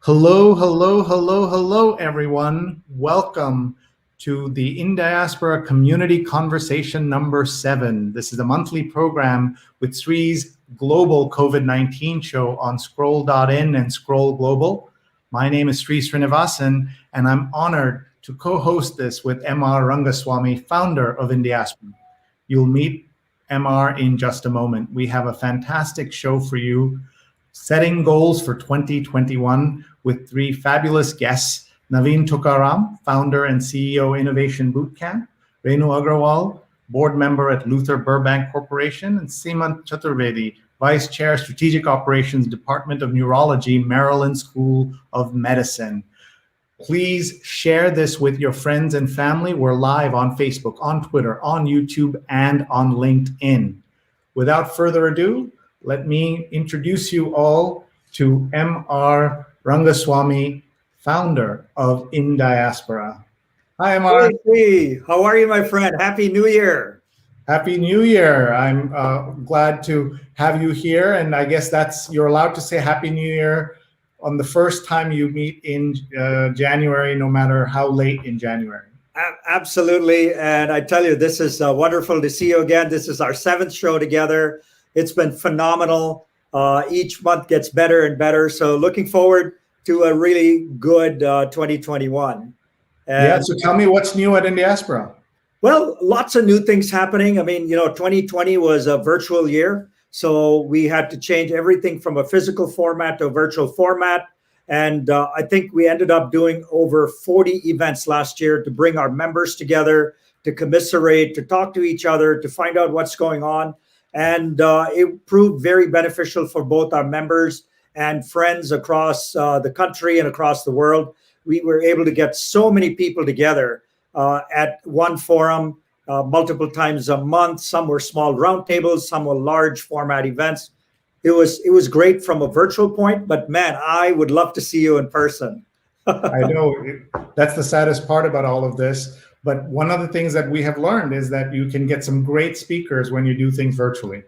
Hello, hello, hello, hello, everyone. Welcome to the Indiaspora Community Conversation number 7. This is a monthly program with Sree's global COVID-19 show on Scroll.in and Scroll Global. My name is Sree Sreenivasan, and I'm honored to co-host this with M.R. Rangaswamy, founder of Indiaspora. You'll meet M.R. in just a moment. We have a fantastic show for you, setting goals for 2021 with 3 fabulous guests: Navin, Thukkaram, founder and CEO, Innovation Bootcamp; Renu Agarwal, board member at Luther Burbank Corporation; and Seemant Chaturvedi, vice chair, Strategic Operations, Department of Neurology, Maryland School of Medicine. Please share this with your friends and family. We're live on Facebook, on Twitter, on YouTube, and on LinkedIn. Without further ado, let me introduce you all to M.R. Rangaswamy, founder of Indiaspora. Hi, M.R. Hey, how are you, my friend? Happy New Year. Happy New Year. I'm glad to have you here. And I guess you're allowed to say Happy New Year on the first time you meet in January, no matter how late in January. Absolutely. And I tell you, this is wonderful to see you again. This is our 7th show together. It's been phenomenal. Each month gets better and better. So looking forward to a really good 2021. So tell me what's new at Indiaspora. Well, lots of new things happening. I mean, 2020 was a virtual year. So we had to change everything from a physical format to a virtual format. And I think we ended up doing over 40 events last year to bring our members together, to commiserate, to talk to each other, to find out what's going on. And it proved very beneficial for both our members and friends across the country and across the world. We were able to get so many people together at one forum multiple times a month. Some were small roundtables, some were large format events. It was great from a virtual point, but man, I would love to see you in person. I know that's the saddest part about all of this. But one of the things that we have learned is that you can get some great speakers when you do things virtually.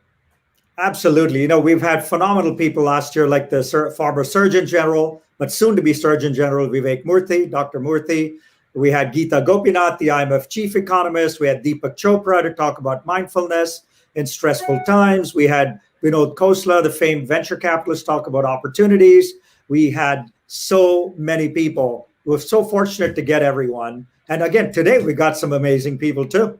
Absolutely. We've had phenomenal people last year, like the former Surgeon General, but soon to be Surgeon General, Vivek Murthy, Dr. Murthy. We had Geeta Gopinath, the IMF chief economist. We had Deepak Chopra to talk about mindfulness in stressful times. We had Vinod Khosla, the famed venture capitalist, talk about opportunities. We had so many people. We were so fortunate to get everyone. And again, today we got some amazing people too.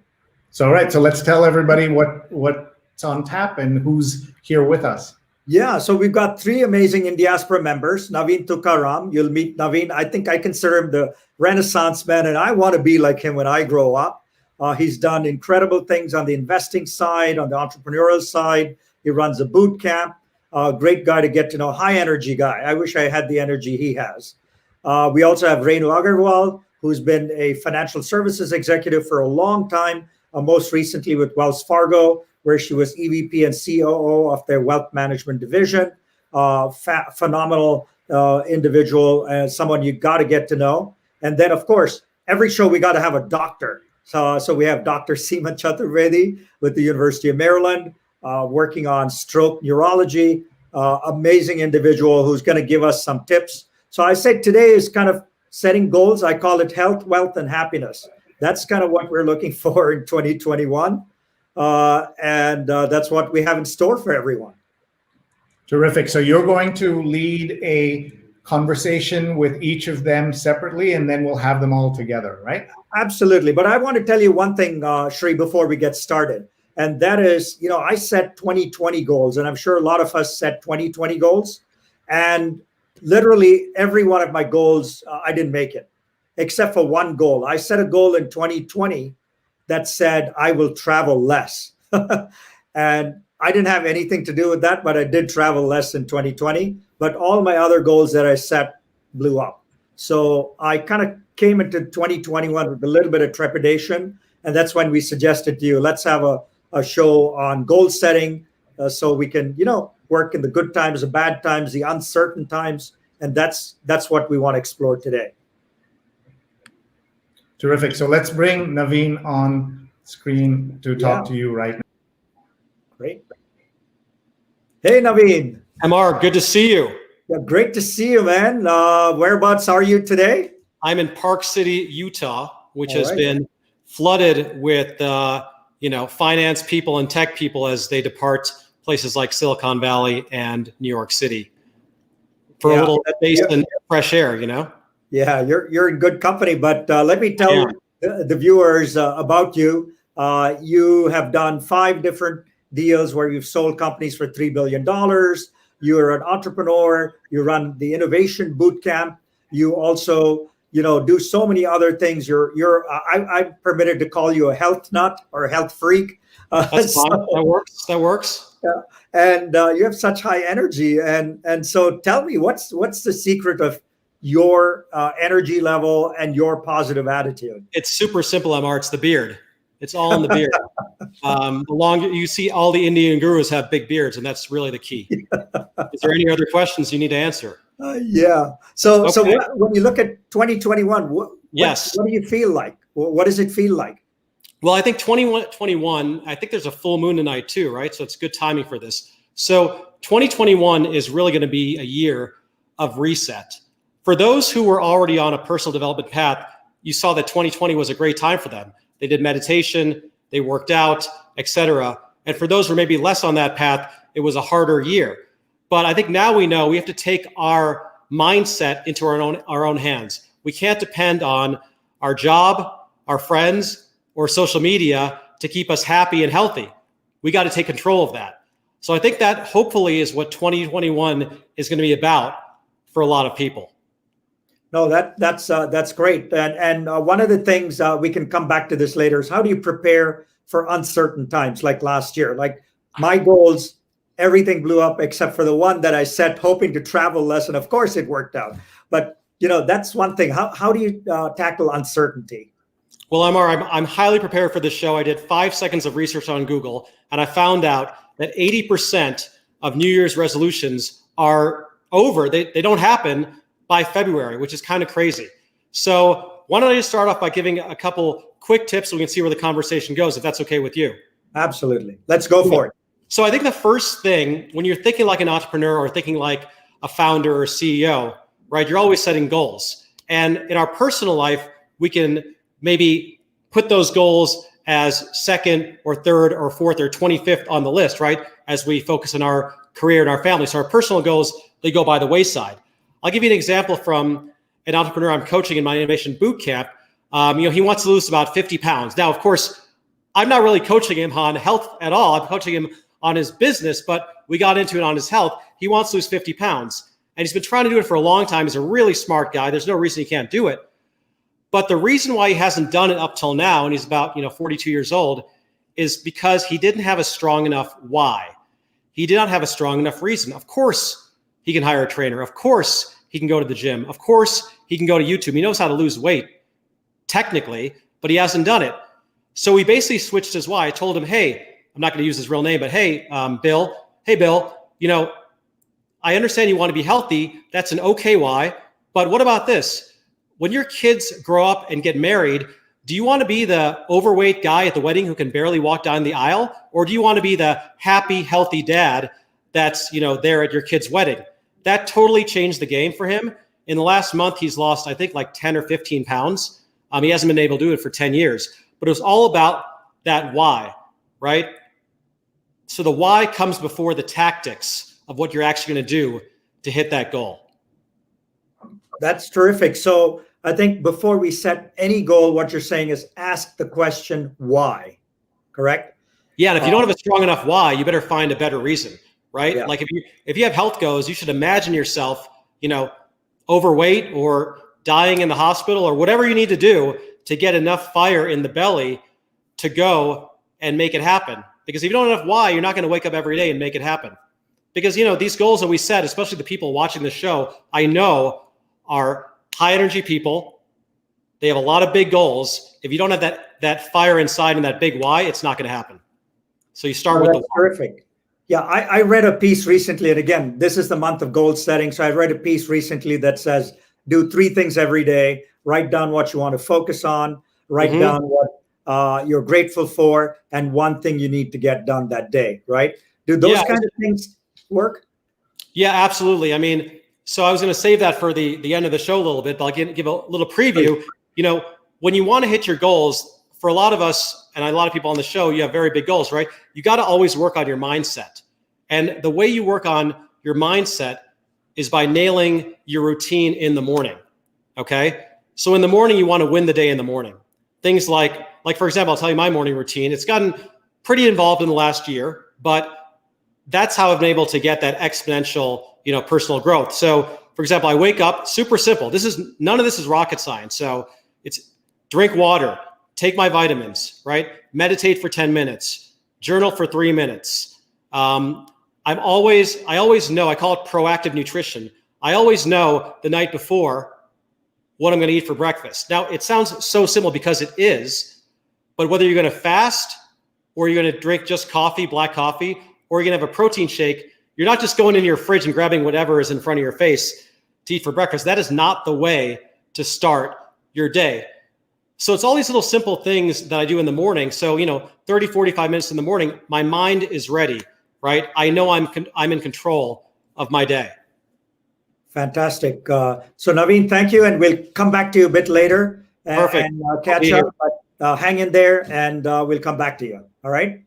So, right. So let's tell everybody what's on tap and who's here with us. Yeah. So we've got 3 amazing Indiaspora members. Navin, Thukkaram. You'll meet Navin. I think I consider him the Renaissance man, and I want to be like him when I grow up. He's done incredible things on the investing side, on the entrepreneurial side. He runs a boot camp. Great guy to get to know. High energy guy. I wish I had the energy he has. We also have Renu Agarwal, who's been a financial services executive for a long time, most recently with Wells Fargo, where she was EVP and COO of their wealth management division. Phenomenal individual and someone you got to get to know. And then, of course, every show we got to have a doctor. So we have Dr. Seemant Chaturvedi with the University of Maryland, working on stroke neurology. Amazing individual who's going to give us some tips. So I said today is kind of setting goals. I call it health, wealth, and happiness. That's kind of what we're looking for in 2021. And that's what we have in store for everyone. Terrific. So you're going to lead a conversation with each of them separately, and then we'll have them all together, right? Absolutely. But I want to tell you one thing, Sree, before we get started. And that is, I set 2020 goals, and I'm sure a lot of us set 2020 goals. And literally every one of my goals, I didn't make it, except for one goal. I set a goal in 2020 that said I will travel less. And I didn't have anything to do with that, but I did travel less in 2020. But all my other goals that I set blew up. So I kind of came into 2021 with a little bit of trepidation. And that's when we suggested to you, let's have a show on goal setting so we can, work in the good times, the bad times, the uncertain times. And that's what we want to explore today. Terrific. So let's bring Navin on screen to talk to you right now. Great. Hey, Navin. MR, good to see you. Yeah, great to see you, man. Whereabouts are you today? I'm in Park City, Utah, which All has right. been flooded with, finance people and tech people as they depart places like Silicon Valley and New York City for a little space and fresh air, Yeah, you're in good company. But let me tell Yeah. the viewers about you. You have done 5 different deals where you've sold companies for $3 billion. You're an entrepreneur. You run the Innovation Bootcamp. You also, do so many other things. I'm permitted to call you a health nut or a health freak. That's fine. That works. Yeah. And you have such high energy. And so tell me, what's the secret of your energy level and your positive attitude? It's super simple, Amar. It's the beard. It's all in the beard. The longer you see, all the Indian gurus have big beards, and that's really the key. Is there any other questions you need to answer? Yeah. So Okay. when you look at 2021, what do you feel like? What does it feel like? Well, I think 2021, I think there's a full moon tonight too, right? So it's good timing for this. So 2021 is really going to be a year of reset. For those who were already on a personal development path, you saw that 2020 was a great time for them. They did meditation, they worked out, etc. And for those who are maybe less on that path, it was a harder year. But I think now we know we have to take our mindset into our own hands. We can't depend on our job, our friends, or social media to keep us happy and healthy. We got to take control of that. So I think that hopefully is what 2021 is going to be about for a lot of people. No, that's great. And one of the things we can come back to this later is, how do you prepare for uncertain times like last year? Like my goals, everything blew up except for the one that I set, hoping to travel less, and of course it worked out. But that's one thing. How do you tackle uncertainty? Well, I'm highly prepared for this show. I did 5 seconds of research on Google, and I found out that 80% of New Year's resolutions are over. They don't happen by February, which is kind of crazy. So why don't I just start off by giving a couple quick tips so we can see where the conversation goes, if that's okay with you. Absolutely. Let's go for it. So I think the first thing, when you're thinking like an entrepreneur or thinking like a founder or CEO, right, you're always setting goals. And in our personal life, we can maybe put those goals as second or third or fourth or 25th on the list, right? As we focus on our career and our family. So our personal goals, they go by the wayside. I'll give you an example from an entrepreneur I'm coaching in my Innovation Bootcamp. He wants to lose about 50 pounds. Now, of course, I'm not really coaching him on health at all. I'm coaching him on his business, but we got into it on his health. He wants to lose 50 pounds. And he's been trying to do it for a long time. He's a really smart guy. There's no reason he can't do it. But the reason why he hasn't done it up till now, and he's about 42 years old, is because he didn't have a strong enough why. He did not have a strong enough reason. Of course, he can hire a trainer. Of course, he can go to the gym. Of course, he can go to YouTube. He knows how to lose weight, technically, but he hasn't done it. So he basically switched his why. I told him, hey, I'm not going to use his real name, but hey, Bill, I understand you want to be healthy. That's an okay why. But what about this? When your kids grow up and get married, do you want to be the overweight guy at the wedding who can barely walk down the aisle? Or do you want to be the happy, healthy dad that's, there at your kid's wedding? That totally changed the game for him. In the last month, he's lost, I think, like 10 or 15 pounds. He hasn't been able to do it for 10 years. But it was all about that why, right? So the why comes before the tactics of what you're actually going to do to hit that goal. That's terrific. So I think before we set any goal, what you're saying is ask the question, why, correct? Yeah, and if you don't have a strong enough why, you better find a better reason, right? Yeah. Like if you have health goals, you should imagine yourself, overweight or dying in the hospital or whatever you need to do to get enough fire in the belly to go and make it happen. Because if you don't have enough why, you're not going to wake up every day and make it happen. Because, these goals that we set, especially the people watching the show, I know are high energy people. They have a lot of big goals. If you don't have that fire inside and that big why, it's not going to happen. So you start with the why. Terrific. Yeah, I read a piece recently, and again, this is the month of goal setting. So I read a piece recently that says, do 3 things every day. Write down what you want to focus on. Write down what you're grateful for, and 1 thing you need to get done that day, right? Do those kind of things work? Yeah, absolutely. So I was going to save that for the end of the show a little bit, but I'll give a little preview. You know, when you want to hit your goals, for a lot of us and a lot of people on the show, you have very big goals, right? You got to always work on your mindset. And the way you work on your mindset is by nailing your routine in the morning. Okay. So in the morning, you want to win the day in the morning. Things like for example, I'll tell you my morning routine. It's gotten pretty involved in the last year, but that's how I've been able to get that exponential, personal growth. So for example, I wake up, super simple. None of this is rocket science. So it's drink water, take my vitamins, right? Meditate for 10 minutes, journal for 3 minutes. I always know, I call it proactive nutrition. I always know the night before what I'm going to eat for breakfast. Now, it sounds so simple because it is, but whether you're going to fast or you're going to drink just coffee, black coffee, or you're going to have a protein shake, you're not just going into your fridge and grabbing whatever is in front of your face to eat for breakfast. That is not the way to start your day. So it's all these little simple things that I do in the morning. So, 30, 45 minutes in the morning, my mind is ready, right? I know I'm in control of my day. Fantastic. So Navin, thank you. And we'll come back to you a bit later Perfect. and catch up. But hang in there and we'll come back to you. All right.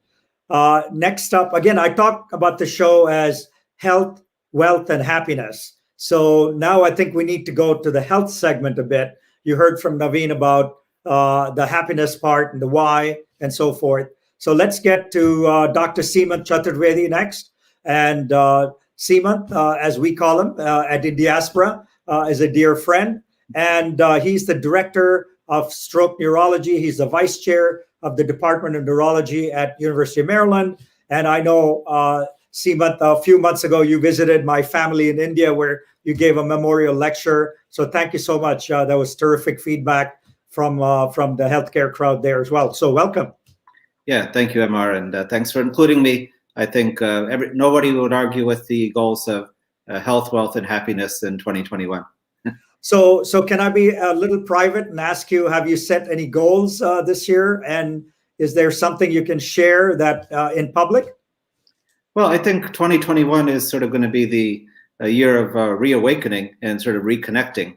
Next up, again, I talk about the show as health, wealth, and happiness. So now I think we need to go to the health segment a bit. You heard from Navin about the happiness part and the why and so forth. So let's get to Dr. Seemant Chaturvedi next. And Seemant, as we call him at Indiaspora, is a dear friend. And he's the director of stroke neurology. He's the vice chair of the Department of Neurology at University of Maryland. And I know, Seemant, a few months ago, you visited my family in India where you gave a memorial lecture. So thank you so much. That was terrific feedback from the healthcare crowd there as well. So welcome. Yeah, thank you, MR. And thanks for including me. I think nobody would argue with the goals of health, wealth, and happiness in 2021. So can I be a little private and ask you, have you set any goals this year? And is there something you can share that in public? Well, I think 2021 is sort of going to be a year of reawakening and sort of reconnecting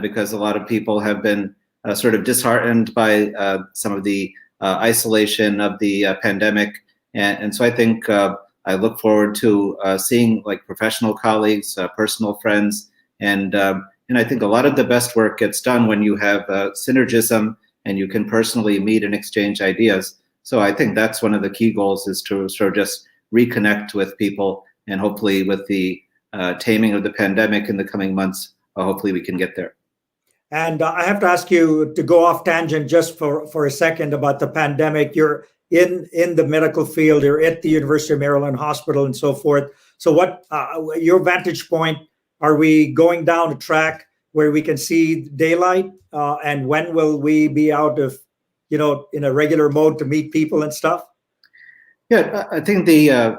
because a lot of people have been sort of disheartened by some of the isolation of the pandemic. And so I think I look forward to seeing like professional colleagues, personal friends, and I think a lot of the best work gets done when you have synergism and you can personally meet and exchange ideas. So I think that's one of the key goals, is to sort of just reconnect with people, and hopefully with the taming of the pandemic in the coming months, hopefully we can get there. And I have to ask you to go off tangent just for a second about the pandemic. You're in the medical field, you're at the University of Maryland Hospital and so forth. So what your vantage point, are we going down a track where we can see daylight? And when will we be out of, in a regular mode to meet people and stuff? Yeah, I think the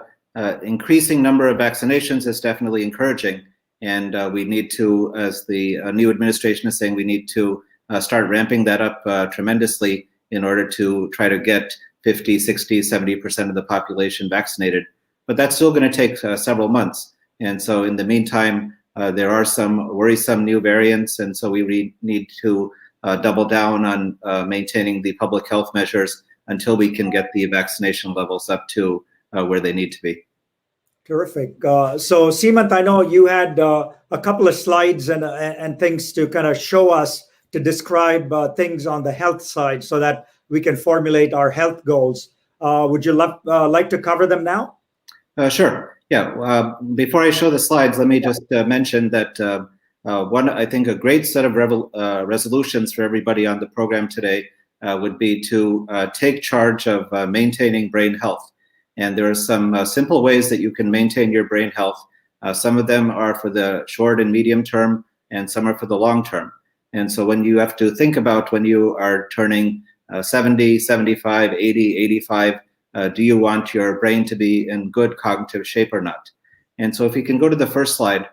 increasing number of vaccinations is definitely encouraging. And we need to, as the new administration is saying, we need to start ramping that up tremendously in order to try to get 50, 60, 70% of the population vaccinated. But that's still going to take several months. And so in the meantime, there are some worrisome new variants. And so we need to double down on maintaining the public health measures until we can get the vaccination levels up to where they need to be. Terrific. So Seemant, I know you had a couple of slides and things to kind of show us to describe things on the health side so that we can formulate our health goals. Would you like to cover them now? Sure. Yeah. Before I show the slides, let me just mention that I think a great set of resolutions for everybody on the program today would be to take charge of maintaining brain health. And there are some simple ways that you can maintain your brain health. Some of them are for the short and medium term, and some are for the long term. And so when you have to think about when you are turning 70, 75, 80, 85, do you want your brain to be in good cognitive shape or not? And so if you can go to the first slide,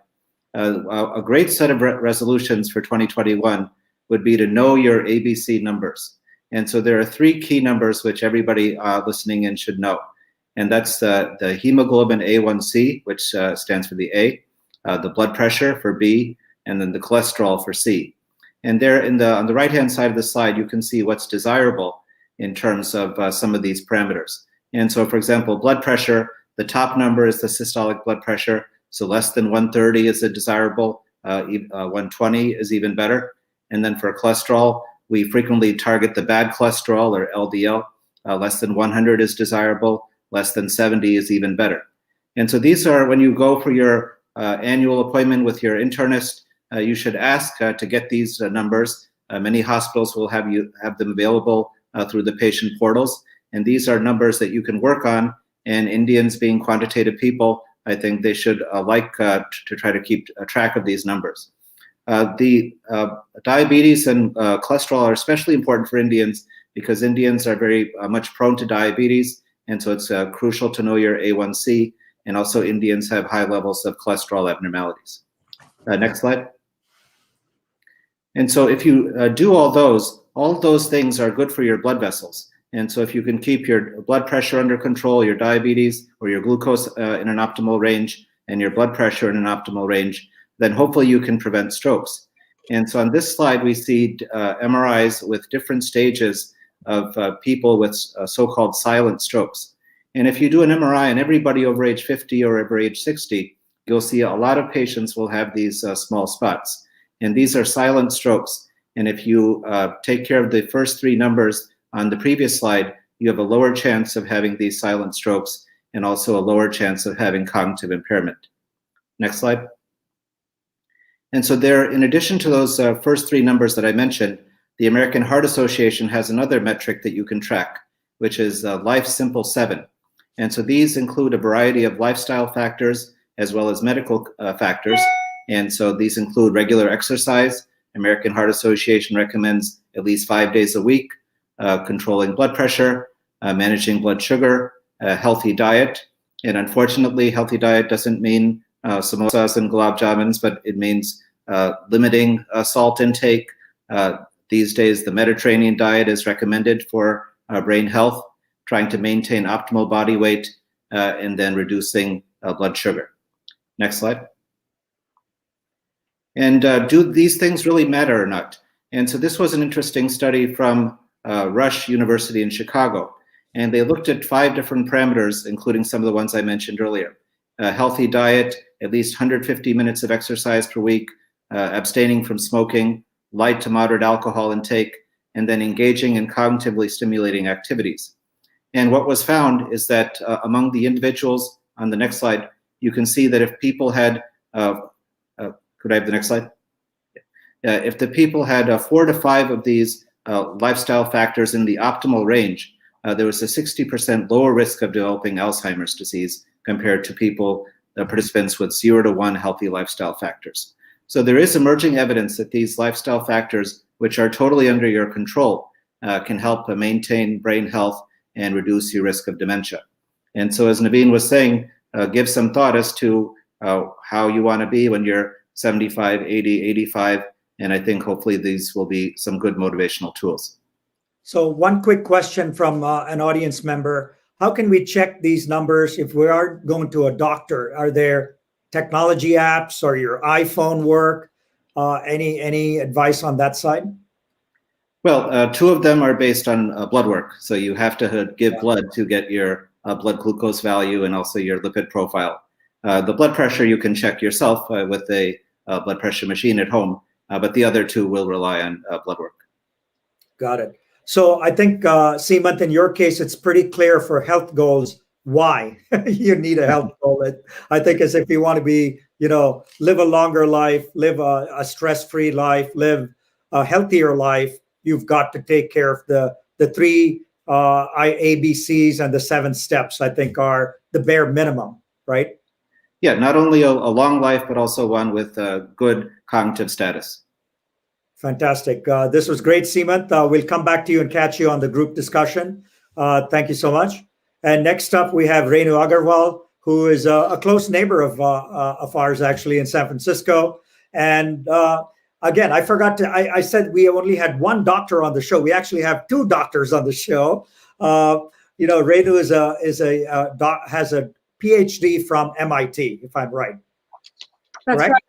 a great set of resolutions for 2021 would be to know your ABC numbers. And so there are 3 key numbers which everybody listening in should know. And that's the hemoglobin A1C, which stands for the A, the blood pressure for B, and then the cholesterol for C. And there on the right-hand side of the slide, you can see what's desirable in terms of some of these parameters. And so, for example, blood pressure, the top number is the systolic blood pressure. So less than 130 is a desirable, 120 is even better. And then for cholesterol, we frequently target the bad cholesterol, or LDL. Less than 100 is desirable, less than 70 is even better. And so these are, when you go for your annual appointment with your internist, you should ask to get these numbers. Many hospitals will have them available through the patient portals. And these are numbers that you can work on. And Indians, being quantitative people, I think they should like to try to keep track of these numbers. The diabetes and cholesterol are especially important for Indians because Indians are very much prone to diabetes. And so it's crucial to know your A1C. And also Indians have high levels of cholesterol abnormalities. Next slide. And so if you do all those things are good for your blood vessels. And so if you can keep your blood pressure under control, your diabetes or your glucose in an optimal range, and your blood pressure in an optimal range, then hopefully you can prevent strokes. And so on this slide, we see MRIs with different stages of people with so-called silent strokes. And if you do an MRI on everybody over age 50 or over age 60, you'll see a lot of patients will have these small spots. And these are silent strokes. And if you take care of the first three numbers on the previous slide, you have a lower chance of having these silent strokes and also a lower chance of having cognitive impairment. Next slide. And so there, in addition to those first three numbers that I mentioned, the American Heart Association has another metric that you can track, which is Life Simple 7. And so these include a variety of lifestyle factors as well as medical factors. And so these include regular exercise. American Heart Association recommends at least 5 days a week, controlling blood pressure, managing blood sugar, a healthy diet. And unfortunately, healthy diet doesn't mean samosas and gulab jamuns, but it means limiting salt intake. These days, the Mediterranean diet is recommended for brain health, trying to maintain optimal body weight, and then reducing blood sugar. Next slide. And do these things really matter or not? And so this was an interesting study from Rush University in Chicago. And they looked at 5 different parameters, including some of the ones I mentioned earlier. A healthy diet, at least 150 minutes of exercise per week, abstaining from smoking, light to moderate alcohol intake, and then engaging in cognitively stimulating activities. And what was found is that among the individuals, on the next slide, you can see that if people had, could I have the next slide? If the people had 4 to 5 of these lifestyle factors in the optimal range, there was a 60% lower risk of developing Alzheimer's disease compared to people, participants with 0 to 1 healthy lifestyle factors. So there is emerging evidence that these lifestyle factors, which are totally under your control, can help maintain brain health and reduce your risk of dementia. And so as Navin was saying, give some thought as to how you want to be when you're 75, 80, 85. And I think hopefully these will be some good motivational tools. So one quick question from an audience member. How can we check these numbers if we are going to a doctor? Are there technology apps or your iPhone work? Any advice on that side? Well, 2 of them are based on blood work. So you have to give blood to get your blood glucose value and also your lipid profile. The blood pressure you can check yourself with a blood pressure machine at home, but the other 2 will rely on blood work. Got it. So I think, Seemant, in your case, it's pretty clear for health goals why you need a health goal. I think as if you want to be, live a longer life, live a stress-free life, live a healthier life, you've got to take care of the 3 ABCs and the 7 steps, I think, are the bare minimum, right? Yeah, not only a long life, but also one with good cognitive status. Fantastic. This was great, Seemant. We'll come back to you and catch you on the group discussion. Thank you so much. And next up, we have Renu Agarwal, who is a close neighbor of ours, actually, in San Francisco. And again, I forgot to, I said we only had 1 doctor on the show. We actually have 2 doctors on the show. Renu has a PhD from MIT, if I'm right. That's correct? right.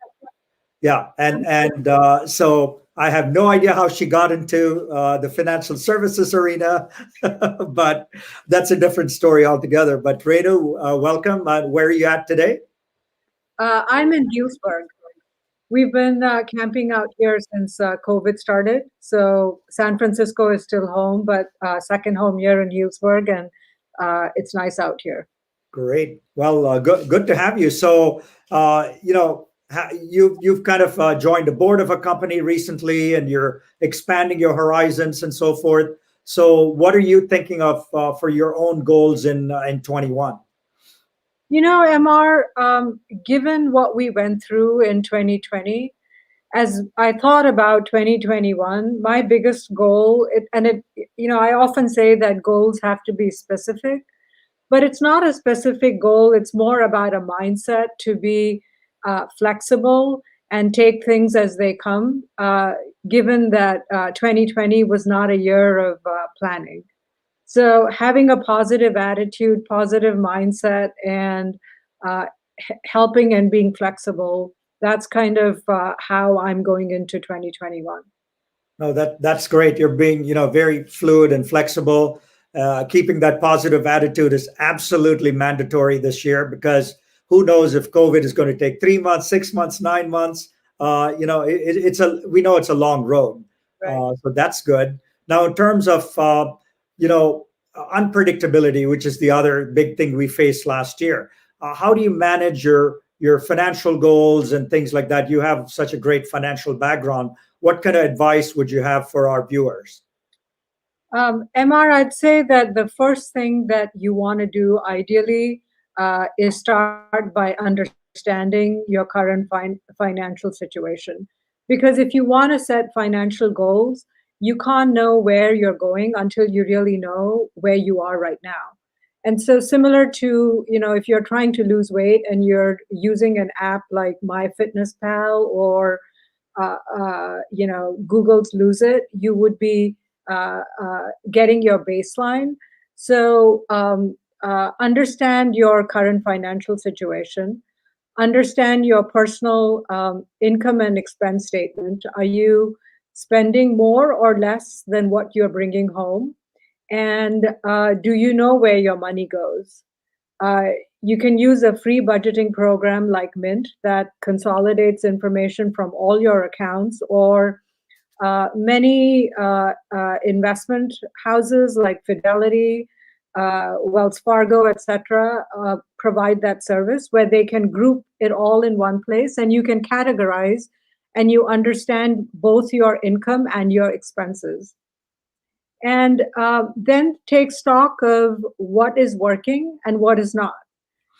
Yeah, and so I have no idea how she got into the financial services arena, but that's a different story altogether. But Renu, welcome. Where are you at today? I'm in Duisburg. We've been camping out here since COVID started. So San Francisco is still home, but second home here in Duisburg, and it's nice out here. Great. Well, good to have you. So, you've kind of joined the board of a company recently, and you're expanding your horizons and so forth. So, what are you thinking of for your own goals in 21? You know, MR, given what we went through in 2020, as I thought about 2021, my biggest goal, I often say that goals have to be specific, but it's not a specific goal. It's more about a mindset to be flexible and take things as they come, given that 2020 was not a year of planning. So having a positive attitude, positive mindset, and helping and being flexible, that's kind of how I'm going into 2021. No, that's great. You're being, very fluid and flexible. Keeping that positive attitude is absolutely mandatory this year, because who knows if COVID is going to take 3 months, 6 months, 9 months. We know it's a long road. Right. So that's good. Now, in terms of unpredictability, which is the other big thing we faced last year, how do you manage your financial goals and things like that? You have such a great financial background. What kind of advice would you have for our viewers? MR, I'd say that the first thing that you want to do ideally is start by understanding your current financial situation. Because if you want to set financial goals, you can't know where you're going until you really know where you are right now. And so similar to, if you're trying to lose weight and you're using an app like MyFitnessPal or, Google's Lose It, you would be getting your baseline. So understand your current financial situation. Understand your personal income and expense statement. Are you spending more or less than what you're bringing home? And do you know where your money goes? You can use a free budgeting program like Mint that consolidates information from all your accounts, or many investment houses like Fidelity, Wells Fargo, etc., provide that service where they can group it all in one place, and you can categorize and you understand both your income and your expenses. And then take stock of what is working and what is not.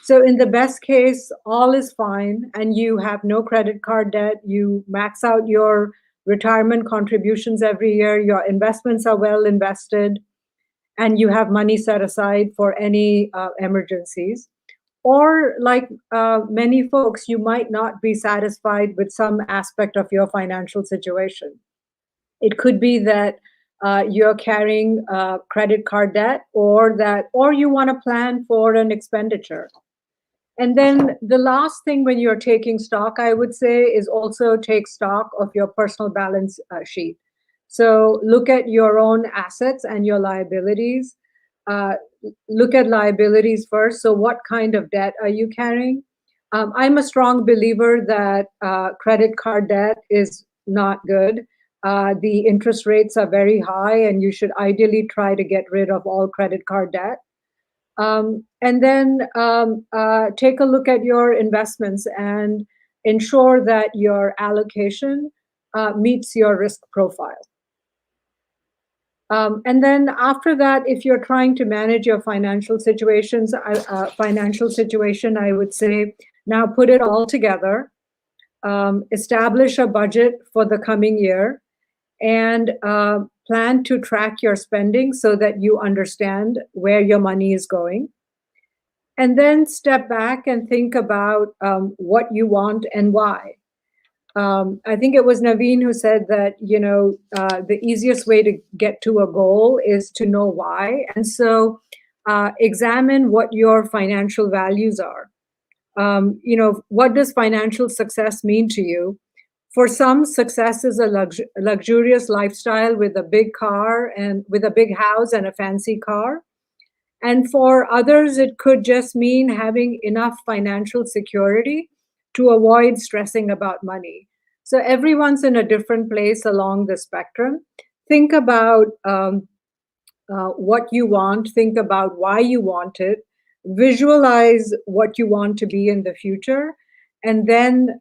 So in the best case, all is fine and you have no credit card debt, you max out your retirement contributions every year, your investments are well invested, and you have money set aside for any emergencies. Or like many folks, you might not be satisfied with some aspect of your financial situation. It could be that you're carrying credit card debt, or you want to plan for an expenditure. And then the last thing when you're taking stock, I would say, is also take stock of your personal balance sheet. So look at your own assets and your liabilities. Look at liabilities first. So what kind of debt are you carrying? I'm a strong believer that credit card debt is not good. The interest rates are very high, and you should ideally try to get rid of all credit card debt. And then take a look at your investments and ensure that your allocation meets your risk profile. And then after that, if you're trying to manage your financial situation, I would say now put it all together, establish a budget for the coming year, and plan to track your spending so that you understand where your money is going. And then step back and think about what you want and why. I think it was Navin who said that, the easiest way to get to a goal is to know why. And so examine what your financial values are. what does financial success mean to you? For some, success is a luxurious lifestyle with a big car and with a big house and a fancy car. And for others, it could just mean having enough financial security to avoid stressing about money. So everyone's in a different place along the spectrum. Think about what you want, think about why you want it, visualize what you want to be in the future, and then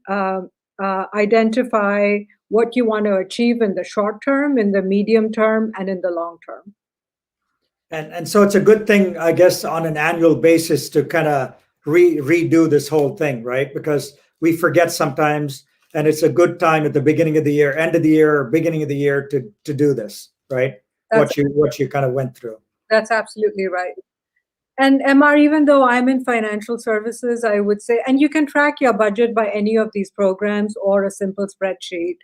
identify what you want to achieve in the short term, in the medium term, and in the long term. And so it's a good thing, I guess, on an annual basis to kind of redo this whole thing, right? Because we forget sometimes, and it's a good time at the beginning of the year, end of the year, or beginning of the year to do this, right? What you kind of went through. That's absolutely right. And MR, even though I'm in financial services, I would say, and you can track your budget by any of these programs or a simple spreadsheet.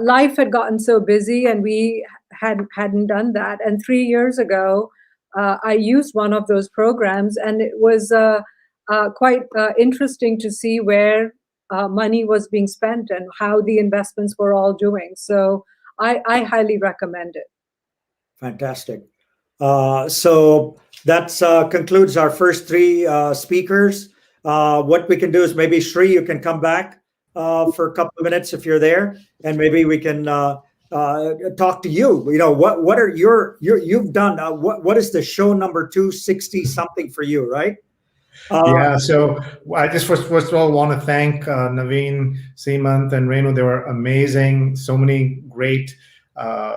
Life had gotten so busy and we hadn't done that. And 3 years ago, I used one of those programs, and it was quite interesting to see where money was being spent and how the investments were all doing. So I highly recommend it. Fantastic. So that concludes our first three speakers. What we can do is maybe Sree, you can come back for a couple of minutes if you're there, and maybe we can talk to you. What are you've done? What is the show number 260 something for you, right? So I just first of all want to thank Navin, Seemant, and Renu. They were amazing. So many great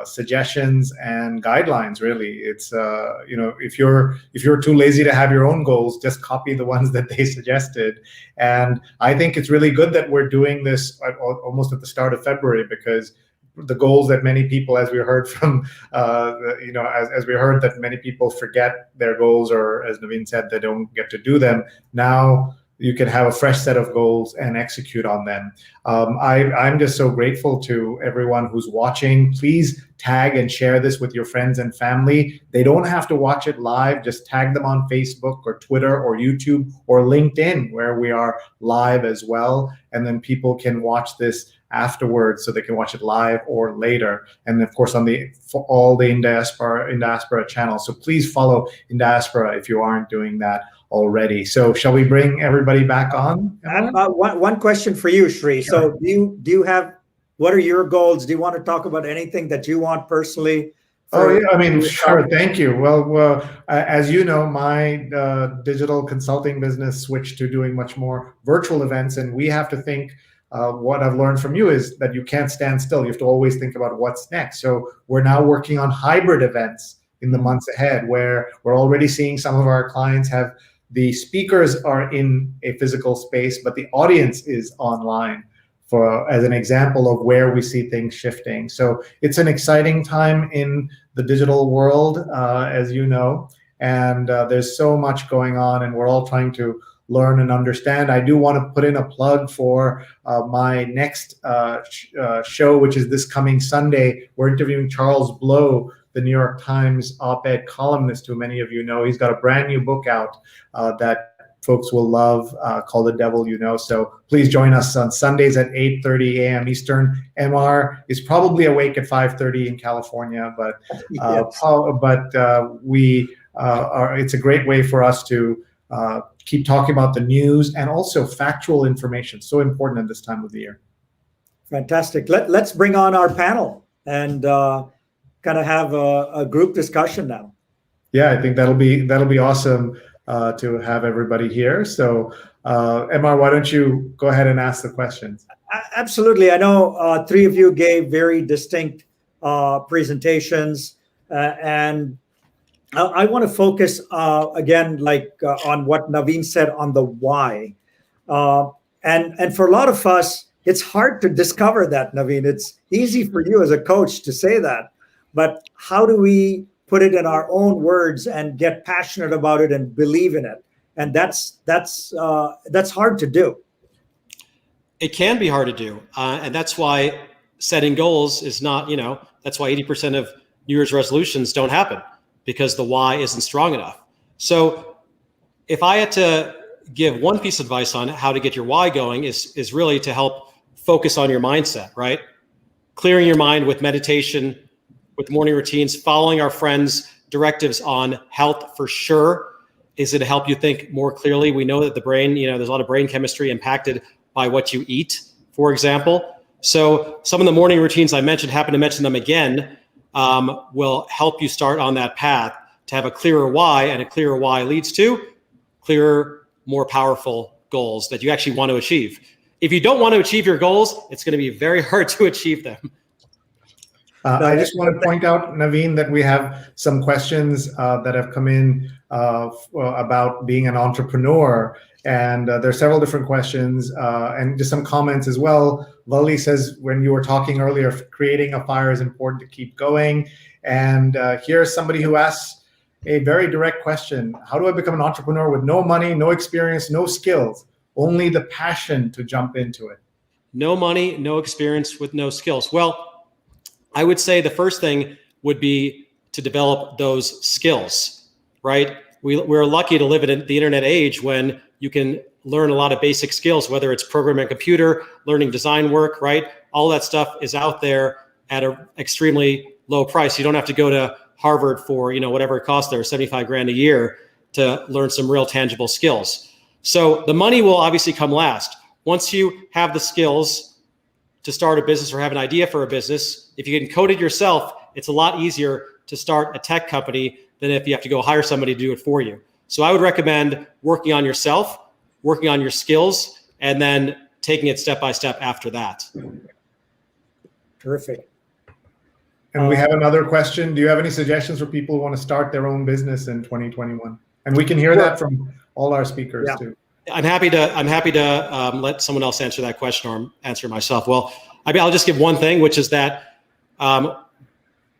suggestions and guidelines. Really, it's if you're too lazy to have your own goals, just copy the ones that they suggested. And I think it's really good that we're doing this almost at the start of February, because the goals that many people, as we heard from, as we heard that many people forget their goals, or as Navin said, they don't get to do them. Now you can have a fresh set of goals and execute on them. I'm just so grateful to everyone who's watching. Please tag and share this with your friends and family. They don't have to watch it live. Just tag them on Facebook or Twitter or YouTube or LinkedIn, where we are live as well. And then people can watch this afterwards, so they can watch it live or later. And of course, on all the Indiaspora channels. So please follow Indiaspora if you aren't doing that already. So shall we bring everybody back on? One question for you, Sree. Sure. So do you have, what are your goals? Do you want to talk about anything that you want personally? Sure. Thank you. Well, as you know, my digital consulting business switched to doing much more virtual events, and we have to think. What I've learned from you is that you can't stand still. You have to always think about what's next. So we're now working on hybrid events in the months ahead, where we're already seeing some of our clients have the speakers are in a physical space, but the audience is online, as an example of where we see things shifting. So it's an exciting time in the digital world, as you know, and there's so much going on, and we're all trying to learn and understand. I do want to put in a plug for my next show, which is this coming Sunday. We're interviewing Charles Blow, the New York Times op-ed columnist, who many of you know. He's got a brand new book out that folks will love, called The Devil You Know. So please join us on Sundays at 8:30 a.m. Eastern. MR is probably awake at 5:30 in California, but it's a great way for us to keep talking about the news and also factual information. So important at this time of the year. Fantastic. Let's bring on our panel and kind of have a group discussion now. Yeah, I think that'll be awesome to have everybody here. So MR, why don't you go ahead and ask the questions? Absolutely. I know three of you gave very distinct presentations, and I want to focus again, on what Navin said on the why. And for a lot of us, it's hard to discover that, Navin. It's easy for you as a coach to say that, but how do we put it in our own words and get passionate about it and believe in it? And that's hard to do. It can be hard to do, and that's why setting goals is not. That's why 80% of New Year's resolutions don't happen, because the why isn't strong enough. So if I had to give one piece of advice on how to get your why going is really to help focus on your mindset, right? Clearing your mind with meditation, with morning routines, following our friends' directives on health for sure. Is it to help you think more clearly? We know that the brain, there's a lot of brain chemistry impacted by what you eat, for example. So some of the morning routines I mentioned, happen to mention them again, will help you start on that path to have a clearer why, and a clearer why leads to clearer, more powerful goals that you actually want to achieve. If you don't want to achieve your goals, it's going to be very hard to achieve them. I just want to point out, Navin, that we have some questions that have come in about being an entrepreneur. And there's several different questions and just some comments as well. Lali says, when you were talking earlier, creating a fire is important to keep going. And here's somebody who asks a very direct question. How do I become an entrepreneur with no money, no experience, no skills, only the passion to jump into it? No money, no experience with no skills. Well, I would say the first thing would be to develop those skills, right? We're lucky to live in the internet age when you can learn a lot of basic skills, whether it's programming a computer, learning design work, right? All that stuff is out there at an extremely low price. You don't have to go to Harvard for, whatever it costs there, 75 grand a year to learn some real tangible skills. So the money will obviously come last. Once you have the skills to start a business or have an idea for a business, if you can code it yourself, it's a lot easier to start a tech company than if you have to go hire somebody to do it for you. So I would recommend working on yourself, working on your skills, and then taking it step by step after that. Terrific. And we have another question. Do you have any suggestions for people who want to start their own business in 2021? And we can hear that from all our speakers too. I'm happy to let someone else answer that question or answer myself. Well, I'll just give one thing, which is that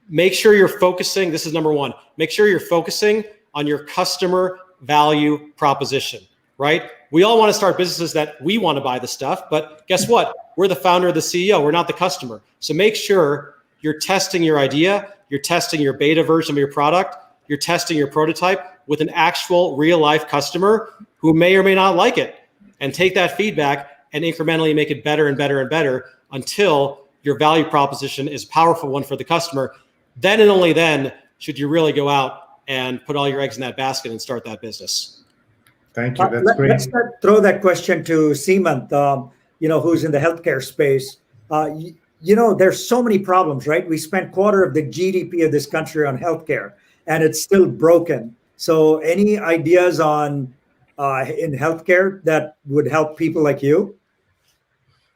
make sure you're focusing. This is number one. Make sure you're focusing on your customer value proposition, right? We all want to start businesses that we want to buy the stuff, but guess what? We're the founder or the CEO. We're not the customer. So make sure you're testing your idea, you're testing your beta version of your product, you're testing your prototype with an actual real life customer who may or may not like it, and take that feedback and incrementally make it better and better and better until your value proposition is a powerful one for the customer. Then and only then should you really go out and put all your eggs in that basket and start that business. Thank you. That's great. Let's throw that question to Seemant, who's in the healthcare space. There's so many problems, right? We spent quarter of the GDP of this country on healthcare, and it's still broken. So any ideas on in healthcare that would help people like you?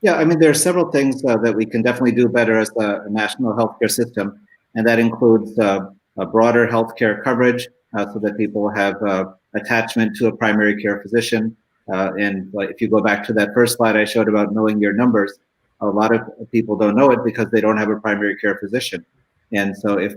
Yeah, there are several things that we can definitely do better as a national healthcare system, and that includes a broader healthcare coverage so that people have attachment to a primary care physician. And if you go back to that first slide I showed about knowing your numbers, a lot of people don't know it because they don't have a primary care physician. And so if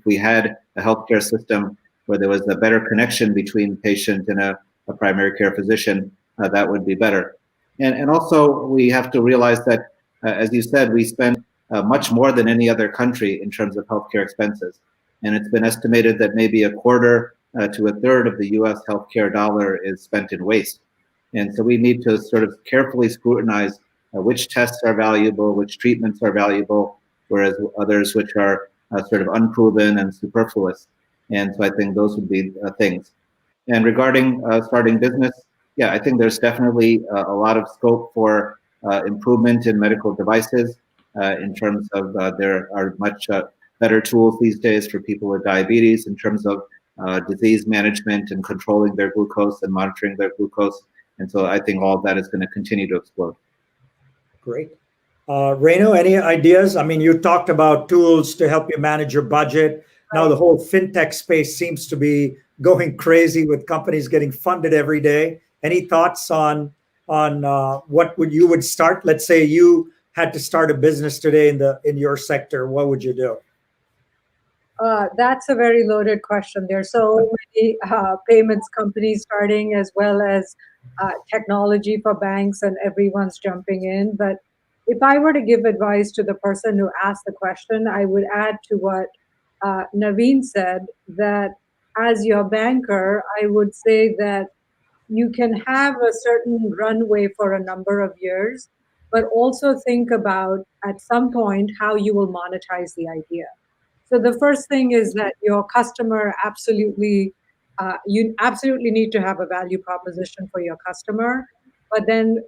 we had a healthcare system where there was a better connection between patient and a primary care physician, that would be better. And also we have to realize that, as you said, we spend much more than any other country in terms of healthcare expenses. And it's been estimated that maybe a quarter to a third of the US healthcare dollar is spent in waste. And so we need to sort of carefully scrutinize which tests are valuable, which treatments are valuable, whereas others which are sort of unproven and superfluous. And so I think those would be things. And regarding starting business, yeah, I think there's definitely a lot of scope for improvement in medical devices in terms of there are much better tools these days for people with diabetes in terms of disease management and controlling their glucose and monitoring their glucose. And so I think all of that is going to continue to explode. Great. Renu, any ideas? You talked about tools to help you manage your budget. Now the whole fintech space seems to be going crazy with companies getting funded every day. Any thoughts on what you would start? Let's say you had to start a business today in your sector. What would you do? That's a very loaded question. There's so many payments companies starting, as well as technology for banks, and everyone's jumping in. But if I were to give advice to the person who asked the question, I would add to what Navin said, that as your banker, I would say that you can have a certain runway for a number of years, but also think about at some point how you will monetize the idea. So the first thing is that your customer you absolutely need to have a value proposition for your customer. But then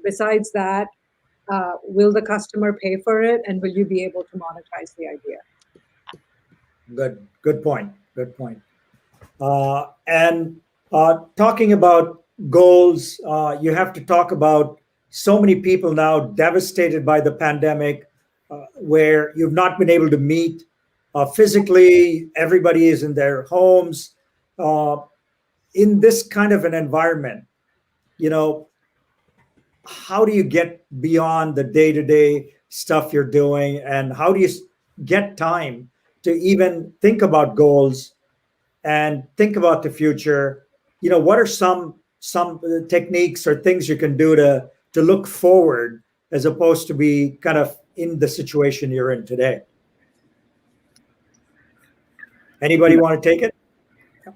besides that, will the customer pay for it, and will you be able to monetize the idea? Good point. Good point. And talking about goals, you have to talk about so many people now devastated by the pandemic, where you've not been able to meet physically. Everybody is in their homes. In this kind of an environment, how do you get beyond the day-to-day stuff you're doing, and how do you get time to even think about goals and think about the future? What are some techniques or things you can do to look forward as opposed to be kind of in the situation you're in today? Anybody want to take it?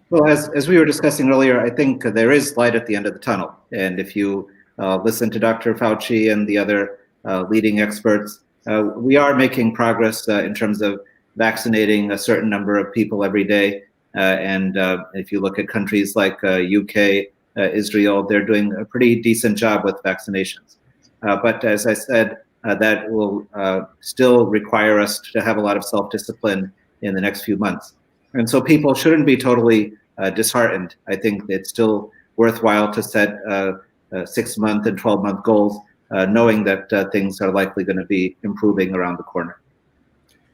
Well, as we were discussing earlier, I think there is light at the end of the tunnel. And if you listen to Dr. Fauci and the other leading experts, we are making progress in terms of vaccinating a certain number of people every day. And if you look at countries like UK, Israel, they're doing a pretty decent job with vaccinations. But as I said, that will still require us to have a lot of self-discipline in the next few months. And so people shouldn't be totally disheartened. I think it's still worthwhile to set 6-month and 12-month goals, knowing that things are likely going to be improving around the corner.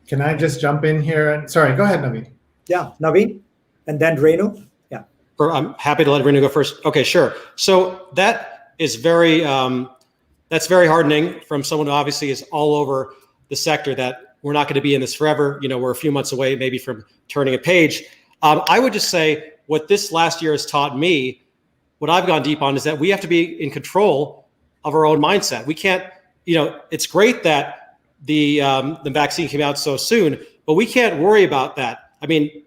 Can I just jump in here? Sorry, go ahead, Navin. Yeah, Navin, and then Renu. Yeah. I'm happy to let Renu go first. Okay, sure. So that is that's very hardening from someone who obviously is all over the sector, that we're not going to be in this forever. We're a few months away maybe from turning a page. I would just say what this last year has taught me, what I've gone deep on, is that we have to be in control of our own mindset. We can't, it's great that the vaccine came out so soon, but we can't worry about that. I mean,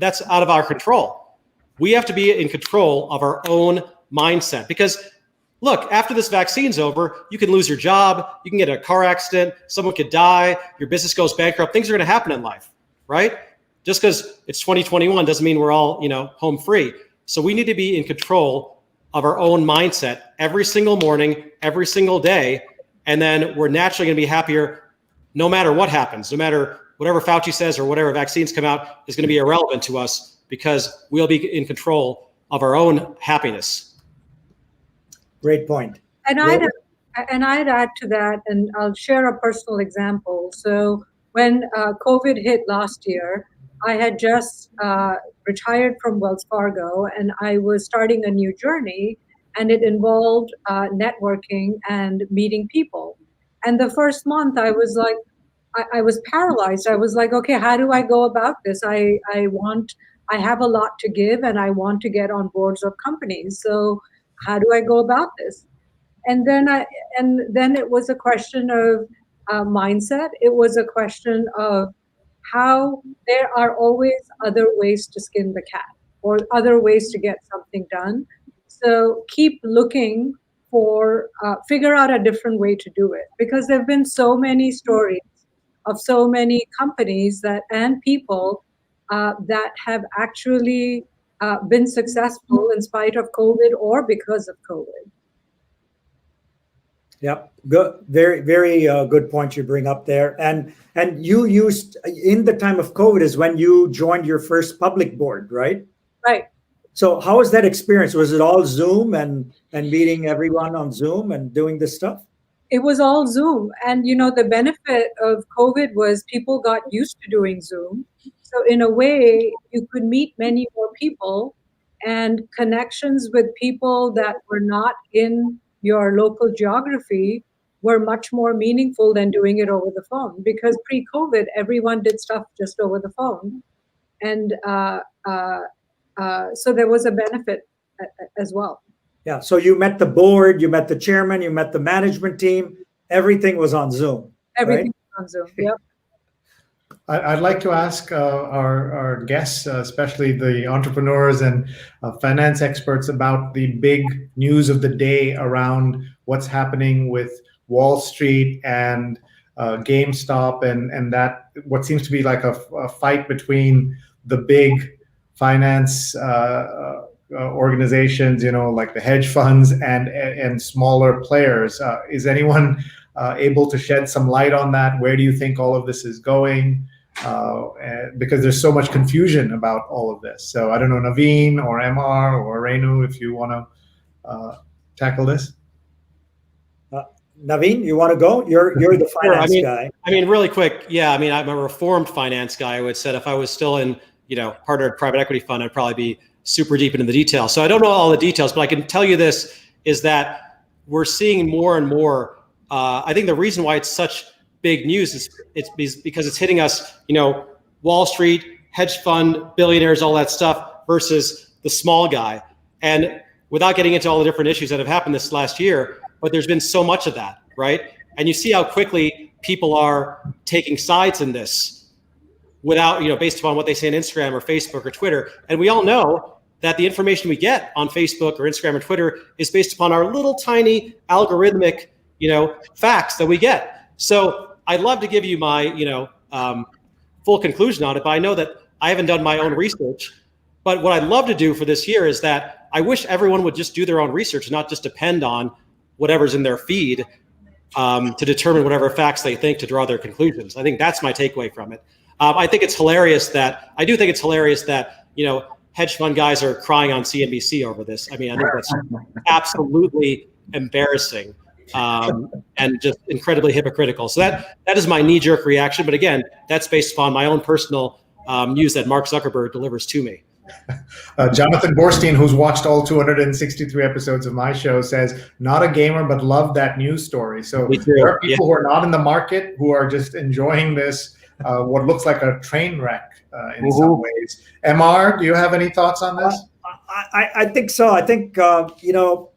that's out of our control. We have to be in control of our own mindset, because look, after this vaccine's over, you can lose your job, you can get in a car accident, someone could die, your business goes bankrupt. Things are going to happen in life, right? Just because it's 2021 doesn't mean we're all, home free. So we need to be in control of our own mindset every single morning, every single day. And then we're naturally going to be happier no matter what happens, no matter whatever Fauci says or whatever vaccines come out is going to be irrelevant to us, because we'll be in control of our own happiness. Great point. And I'd add to that, and I'll share a personal example. So when COVID hit last year, I had just retired from Wells Fargo, and I was starting a new journey, and it involved networking and meeting people. And the first month I was like, I was paralyzed. I was like, okay, how do I go about this? I have a lot to give, and I want to get on boards of companies. So how do I go about this? And then it was a question of mindset. It was a question of how there are always other ways to skin the cat, or other ways to get something done. So keep looking for, figure out a different way to do it, because there have been so many stories of so many companies and people that have actually been successful in spite of COVID or because of COVID. Yep, good, very, very good point you bring up there. And you used, in the time of COVID, is when you joined your first public board, right? Right. So how was that experience? Was it all Zoom and meeting everyone on Zoom and doing this stuff? It was all Zoom. And, the benefit of COVID was people got used to doing Zoom. So in a way, you could meet many more people, and connections with people that were not in your local geography were much more meaningful than doing it over the phone, because pre-COVID, everyone did stuff just over the phone. And so there was a benefit as well. Yeah, so you met the board, you met the chairman, you met the management team, everything was on Zoom. Everything right? was on Zoom, yep. I'd like to ask our guests, especially the entrepreneurs and finance experts, about the big news of the day around what's happening with Wall Street and GameStop, and that what seems to be like a fight between the big finance organizations, like the hedge funds and smaller players. Is anyone able to shed some light on that? Where do you think all of this is going? Because there's so much confusion about all of this. So I don't know, Navin or MR or Renu, if you want to tackle this. Navin, you want to go? You're the finance guy. I mean, really quick. Yeah. I mean, I'm a reformed finance guy. I would say if I was still in, part of a private equity fund, I'd probably be super deep into the details. So I don't know all the details, but I can tell you this is that we're seeing more and more. I think the reason why it's such big news is because it's hitting us, Wall Street, hedge fund, billionaires, all that stuff versus the small guy. And without getting into all the different issues that have happened this last year, but there's been so much of that, right? And you see how quickly people are taking sides in this without, based upon what they say on Instagram or Facebook or Twitter. And we all know that the information we get on Facebook or Instagram or Twitter is based upon our little tiny algorithmic, facts that we get. So I'd love to give you my, full conclusion on it, but I know that I haven't done my own research. But what I'd love to do for this year is that I wish everyone would just do their own research, not just depend on whatever's in their feed to determine whatever facts they think to draw their conclusions. I think that's my takeaway from it. I think it's hilarious that hedge fund guys are crying on CNBC over this. I mean, I think that's absolutely embarrassing and just incredibly hypocritical. So that is my knee-jerk reaction. But again, that's based upon my own personal news that Mark Zuckerberg delivers to me. Jonathan Borstein, who's watched all 263 episodes of my show, says, not a gamer, but love that news story. So there are people who are not in the market who are just enjoying this, what looks like a train wreck in some ways. MR, do you have any thoughts on this? I think so. I think,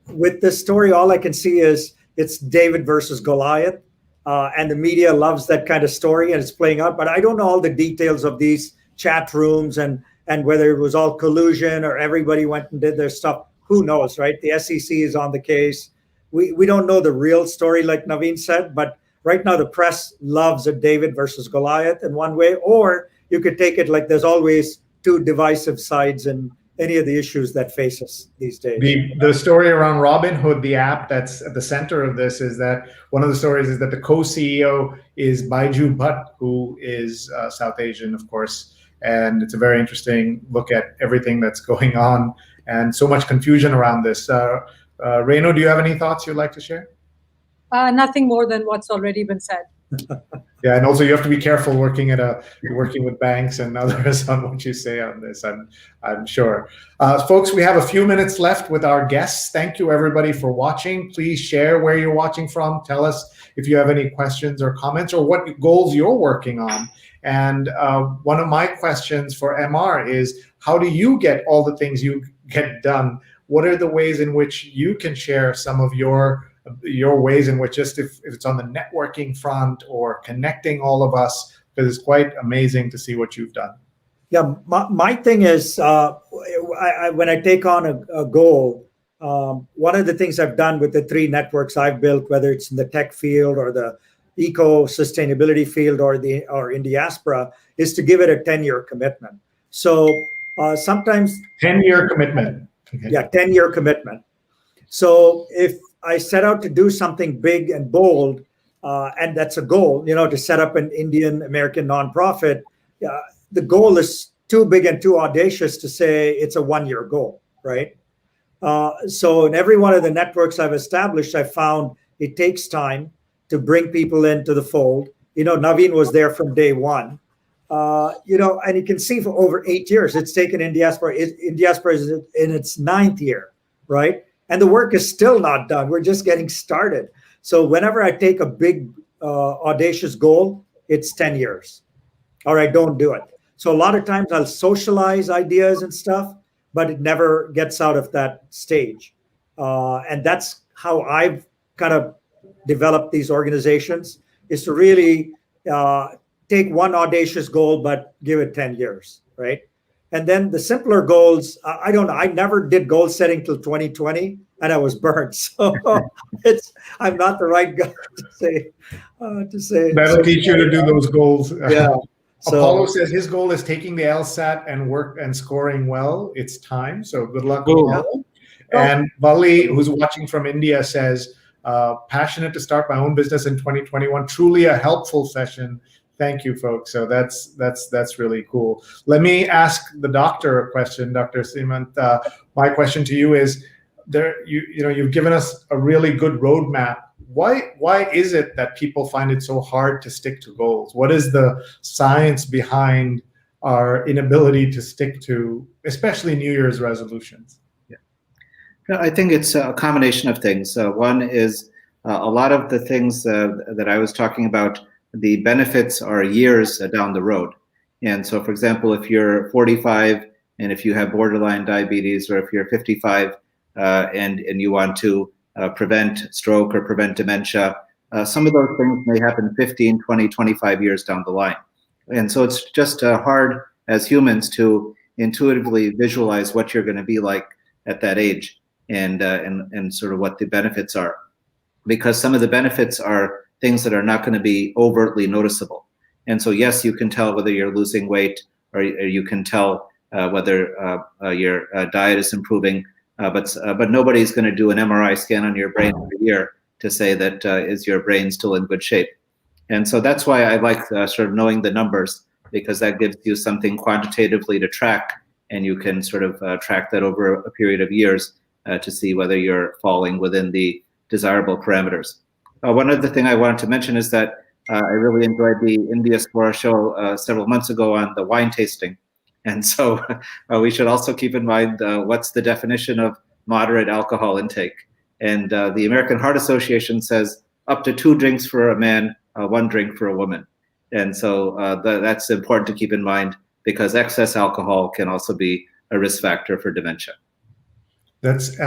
with this story, all I can see is it's David versus Goliath. And the media loves that kind of story and it's playing out. But I don't know all the details of these chat rooms and whether it was all collusion or everybody went and did their stuff. Who knows, right? The SEC is on the case. We don't know the real story, like Navin said. But right now, the press loves a David versus Goliath in one way. Or you could take it like there's always two divisive sides in any of the issues that face us these days. The story around Robinhood, the app that's at the center of this, is that one of the stories is that the co-CEO is Baiju Bhatt, who is South Asian, of course. And it's a very interesting look at everything that's going on and so much confusion around this. Renu, do you have any thoughts you'd like to share? Nothing more than what's already been said. Yeah, and also you have to be careful working with banks and others on what you say on this, I'm sure. Folks, we have a few minutes left with our guests. Thank you, everybody, for watching. Please share where you're watching from. Tell us if you have any questions or comments or what goals you're working on. And one of my questions for MR is, how do you get all the things you get done? What are the ways in which you can share some of your ways in which, just if it's on the networking front or connecting all of us, because it's quite amazing to see what you've done. Yeah, my thing is, when I take on a goal, one of the things I've done with the 3 networks I've built, whether it's in the tech field or the eco-sustainability field or in diaspora, is to give it a 10-year commitment. So sometimes 10-year commitment. Okay. Yeah, 10-year commitment. So if I set out to do something big and bold, and that's a goal, to set up an Indian American nonprofit, the goal is too big and too audacious to say it's a 1-year goal, right? So in every one of the networks I've established, I found it takes time to bring people into the fold. Navin was there from day one. And you can see for over 8 years, it's taken Indiaspora. Indiaspora is in its 9th year, right? And the work is still not done. We're just getting started. So whenever I take a big, audacious goal, it's 10 years. All right, don't do it. So a lot of times I'll socialize ideas and stuff, but it never gets out of that stage. And that's how I've kind of developed these organizations, is to really take one audacious goal, but give it 10 years, right? And then the simpler goals, I don't know. I never did goal setting till 2020, and I was burned. So I'm not the right guy to say. That'll teach you to do those goals. Yeah. Apollo says his goal is taking the LSAT and work and scoring well. It's time. So good luck, Apollo. And Vali, who's watching from India, says, passionate to start my own business in 2021. Truly a helpful session. Thank you, folks. So that's really cool. Let me ask the doctor a question, Dr. Seemant. My question to you is, you've given us a really good roadmap. Why is it that people find it so hard to stick to goals? What is the science behind our inability to stick to, especially New Year's resolutions? Yeah, I think it's a combination of things. One is a lot of the things that I was talking about, the benefits are years down the road. And so, for example, if you're 45 and if you have borderline diabetes, or if you're 55 and you want to prevent stroke or prevent dementia, some of those things may happen 15, 20, 25 years down the line. And so it's just hard as humans to intuitively visualize what you're going to be like at that age and sort of what the benefits are. Because some of the benefits are things that are not going to be overtly noticeable. And so, yes, you can tell whether you're losing weight, or you can tell whether your diet is improving, but nobody's going to do an MRI scan on your brain every year to say that is your brain still in good shape. And so that's why I like sort of knowing the numbers, because that gives you something quantitatively to track, and you can sort of track that over a period of years to see whether you're falling within the desirable parameters. One other thing I wanted to mention is that I really enjoyed the Indiaspora show several months ago on the wine tasting. And so we should also keep in mind what's the definition of moderate alcohol intake. And the American Heart Association says up to 2 drinks for a man, 1 drink for a woman. And so that's important to keep in mind, because excess alcohol can also be a risk factor for dementia. That's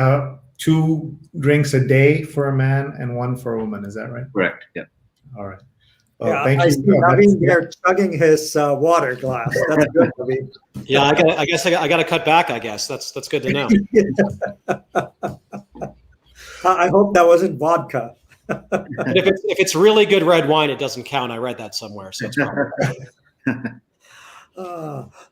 2 drinks a day for a man and 1 for a woman. Is that right? Correct. Yeah. All right. Yeah, thank I you. see Navin there chugging his water glass. That's good, Navin. Yeah, I guess I got to cut back. I guess that's good to know. I hope that wasn't vodka. And if it's really good red wine, it doesn't count. I read that somewhere. So it's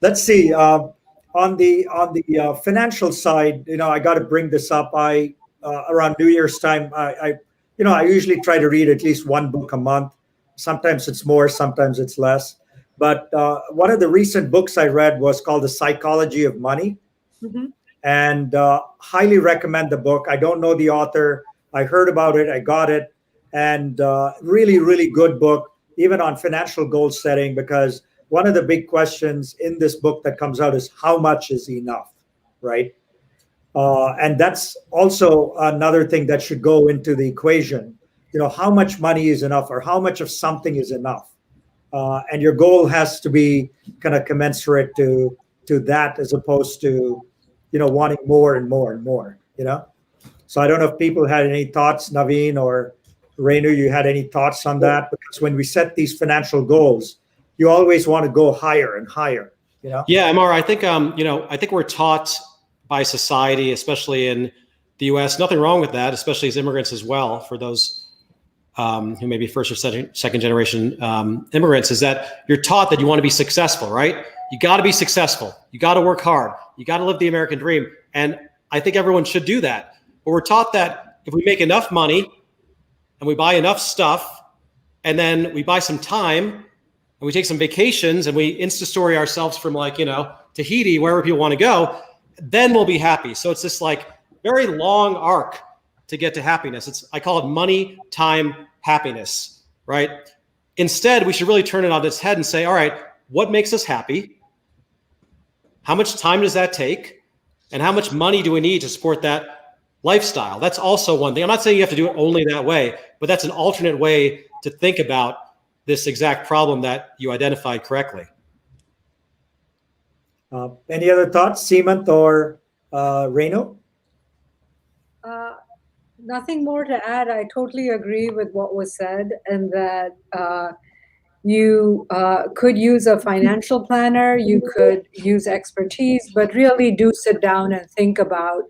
let's see. On the financial side, I got to bring this up. Around New Year's time, I usually try to read at least 1 book a month. Sometimes it's more, sometimes it's less. But one of the recent books I read was called The Psychology of Money. Mm-hmm. And highly recommend the book. I don't know the author. I heard about it. I got it. And really, really good book, even on financial goal setting, because one of the big questions in this book that comes out is how much is enough, right? And that's also another thing that should go into the equation. How much money is enough, or how much of something is enough? And your goal has to be kind of commensurate to that, as opposed to, wanting more and more and more, So I don't know if people had any thoughts, Navin or Renu, you had any thoughts on that? Because when we set these financial goals, you always want to go higher and higher, Yeah, MR, I think, I think we're taught by society, especially in the US, nothing wrong with that, especially as immigrants as well, for those who may be first or second generation immigrants, is that you're taught that you want to be successful, right? You got to be successful. You got to work hard. You got to live the American dream. And I think everyone should do that. But we're taught that if we make enough money and we buy enough stuff, and then we buy some time and we take some vacations and we Insta-story ourselves from Tahiti, wherever people want to go, then we'll be happy. So it's this very long arc to get to happiness. I call it money, time, happiness, right? Instead, we should really turn it on its head and say, all right, what makes us happy? How much time does that take? And how much money do we need to support that lifestyle? That's also one thing. I'm not saying you have to do it only that way, but that's an alternate way to think about this exact problem that you identified correctly. Any other thoughts, Seemant or Renu? Nothing more to add. I totally agree with what was said, and that You could use a financial planner, you could use expertise, but really do sit down and think about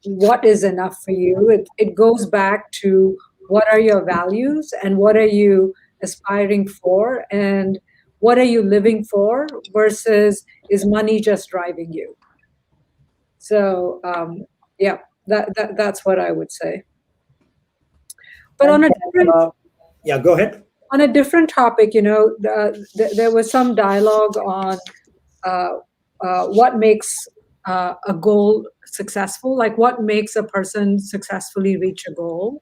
what is enough for you. It goes back to what are your values and what are you aspiring for and what are you living for versus is money just driving you? So yeah, that's what I would say. But on a different, yeah, go ahead. On a different topic, there was some dialogue on what makes a goal successful, like what makes a person successfully reach a goal.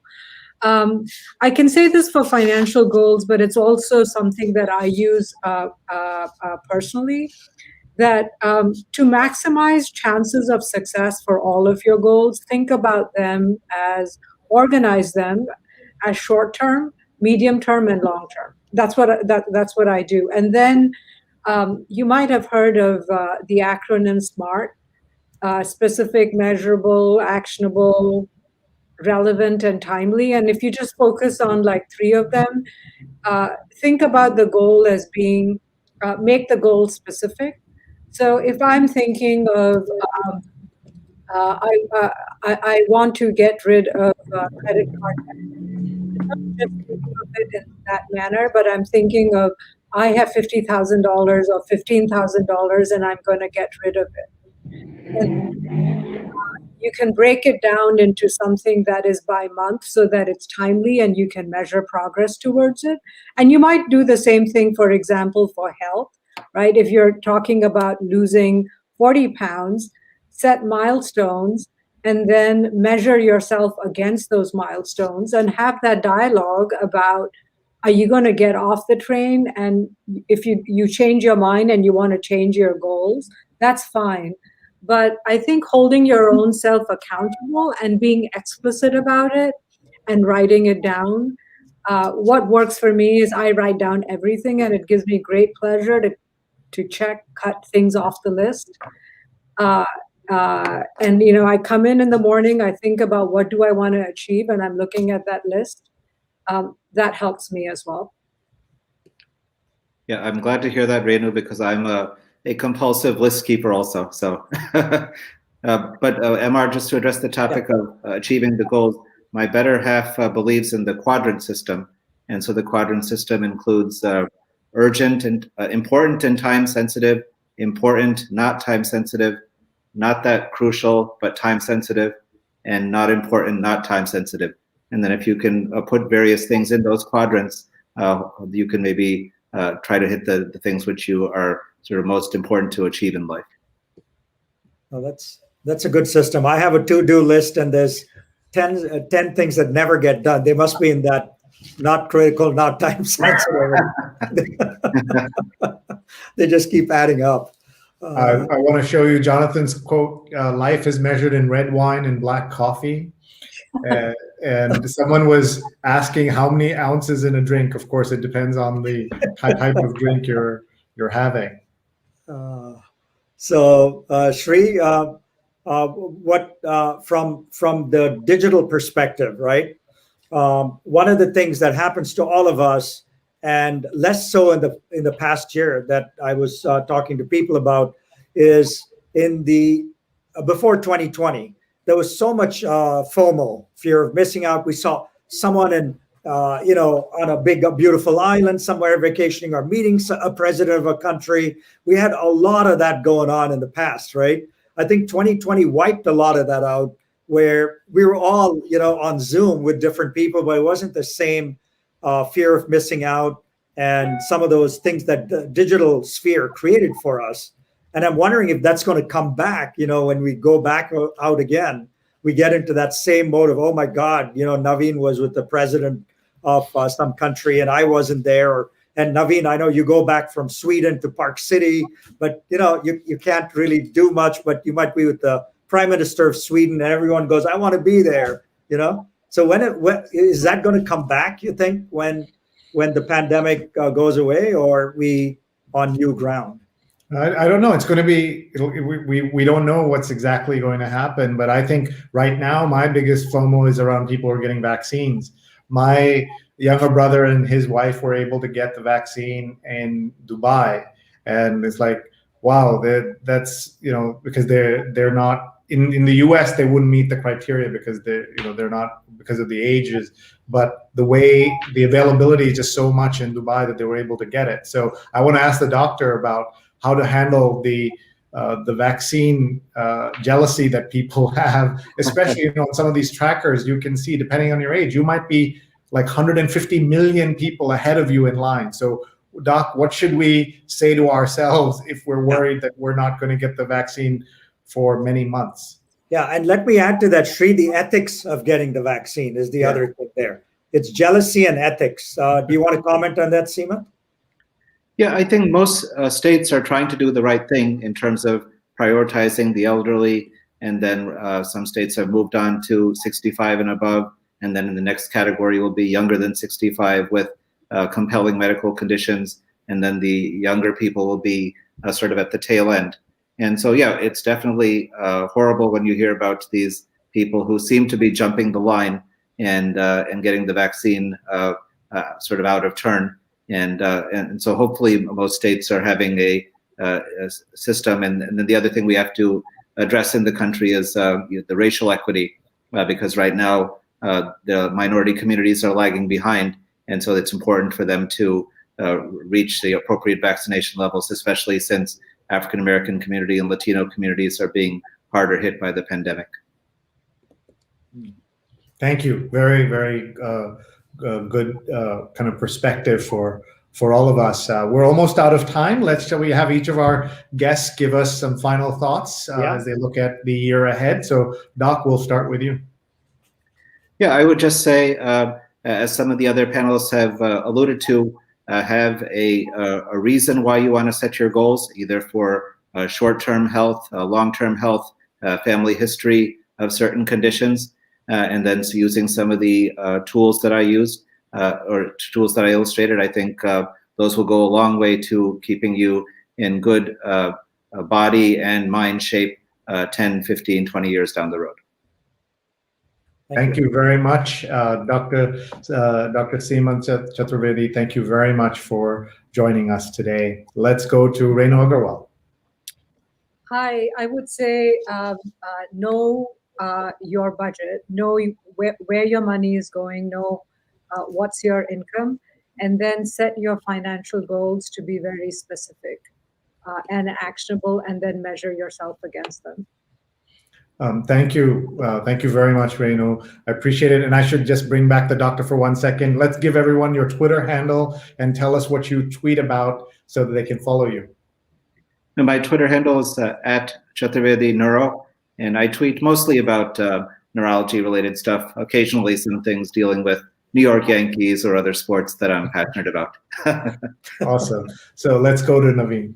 I can say this for financial goals, but it's also something that I use personally, that to maximize chances of success for all of your goals, think about them organize them as short-term, medium-term, and long-term. That's what I do. And then you might have heard of the acronym SMART, specific, measurable, actionable, relevant, and timely. And if you just focus on like 3 of them, think about the goal as being, make the goal specific. So if I'm thinking of, I want to get rid of credit card debt, I'm not just thinking of it in that manner, but I'm thinking of, I have $50,000 or $15,000 and I'm going to get rid of it. And you can break it down into something that is by month so that it's timely and you can measure progress towards it. And you might do the same thing, for example, for health, right? If you're talking about losing 40 pounds, set milestones and then measure yourself against those milestones and have that dialogue about, are you going to get off the train? And if you change your mind and you want to change your goals, that's fine. But I think holding your own self accountable and being explicit about it and writing it down. What works for me is I write down everything, and it gives me great pleasure to cut things off the list. And I come in the morning, I think about what do I want to achieve, and I'm looking at that list. That helps me as well. Yeah, I'm glad to hear that, Renu, because I'm a compulsive list keeper also. So, but MR, just to address the topic of achieving the goals, my better half believes in the quadrant system. And so the quadrant system includes urgent and important and time sensitive, important, not time sensitive, not that crucial, but time sensitive, and not important, not time sensitive. And then if you can put various things in those quadrants, you can maybe try to hit the things which you are sort of most important to achieve in life. Well, that's a good system. I have a to-do list, and there's 10 things that never get done. They must be in that not critical, not time sensitive. They just keep adding up. I want to show you Jonathan's quote, life is measured in red wine and black coffee. And someone was asking how many ounces in a drink. Of course, it depends on the type of drink you're having. So, Sree, what from the digital perspective, right? One of the things that happens to all of us, and less so in the past year that I was talking to people about, is in the before 2020, there was so much FOMO, fear of missing out. We saw someone in on a big, beautiful island somewhere vacationing or meeting a president of a country. We had a lot of that going on in the past, right? I think 2020 wiped a lot of that out, where we were all, on Zoom with different people, but it wasn't the same fear of missing out and some of those things that the digital sphere created for us. And I'm wondering if that's going to come back, when we go back out again, we get into that same mode of, oh my God, Navin was with the president of some country and I wasn't there. And Navin, I know you go back from Sweden to Park City, but you can't really do much, but you might be with the Prime Minister of Sweden and everyone goes, I want to be there, So when is that going to come back, you think, when the pandemic goes away, or are we on new ground? I don't know. It's going to be, we don't know what's exactly going to happen, but I think right now my biggest FOMO is around people who are getting vaccines. younger brother and his wife were able to get the vaccine in Dubai, and it's like, wow, that's because they're not in the US, they wouldn't meet the criteria because they're not, because of the ages, but the availability is just so much in Dubai that they were able to get it. So I want to ask the doctor about how to handle the vaccine jealousy that people have, especially on some of these trackers. You can see, depending on your age, you might be like 150 million people ahead of you in line. So Doc, what should we say to ourselves if we're worried that we're not going to get the vaccine for many months? Yeah, and let me add to that, Sree, the ethics of getting the vaccine is the other thing there. It's jealousy and ethics. Do you want to comment on that, Seemant? Yeah, I think most states are trying to do the right thing in terms of prioritizing the elderly, and then some states have moved on to 65 and above, and then in the next category will be younger than 65 with compelling medical conditions, and then the younger people will be sort of at the tail end. And so, yeah, it's definitely horrible when you hear about these people who seem to be jumping the line and getting the vaccine sort of out of turn. And so hopefully most states are having a system. And then the other thing we have to address in the country is the racial equity, because right now the minority communities are lagging behind. And so it's important for them to reach the appropriate vaccination levels, especially since African-American community and Latino communities are being harder hit by the pandemic. Thank you. Very, very good kind of perspective for all of us. We're almost out of time. Shall we have each of our guests give us some final thoughts as they look at the year ahead? So Doc, we'll start with you. Yeah, I would just say, as some of the other panelists have alluded to, have a reason why you want to set your goals, either for short-term health, long-term health, family history of certain conditions, and then using some of the tools that I used or tools that I illustrated. I think those will go a long way to keeping you in good body and mind shape 10, 15, 20 years down the road. Thank you very much, Dr. Seemant Chaturvedi. Thank you very much for joining us today. Let's go to Renu Agarwal. Hi, I would say know your budget, know where your money is going, know what's your income, and then set your financial goals to be very specific and actionable, and then measure yourself against them. Thank you. Thank you very much, Renu. I appreciate it. And I should just bring back the doctor for 1 second. Let's give everyone your Twitter handle and tell us what you tweet about so that they can follow you. And my Twitter handle is at Chaturvedi Neuro, and I tweet mostly about neurology-related stuff, occasionally some things dealing with New York Yankees or other sports that I'm passionate about. Awesome. So let's go to Navin.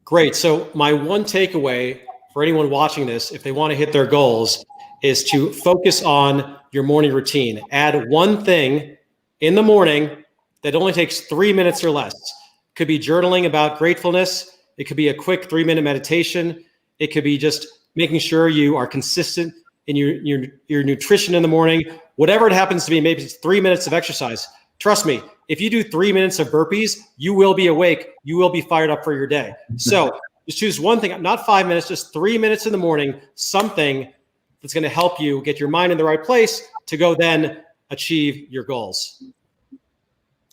Great. So my one takeaway for anyone watching this, if they want to hit their goals, is to focus on your morning routine. Add one thing in the morning that only takes 3 minutes or less. It could be journaling about gratefulness. It could be a quick 3-minute meditation. It could be just making sure you are consistent in your nutrition in the morning. Whatever it happens to be, maybe it's 3 minutes of exercise. Trust me, if you do 3 minutes of burpees, you will be awake. You will be fired up for your day. So just choose one thing, not 5 minutes, just 3 minutes in the morning, something that's going to help you get your mind in the right place to go then achieve your goals.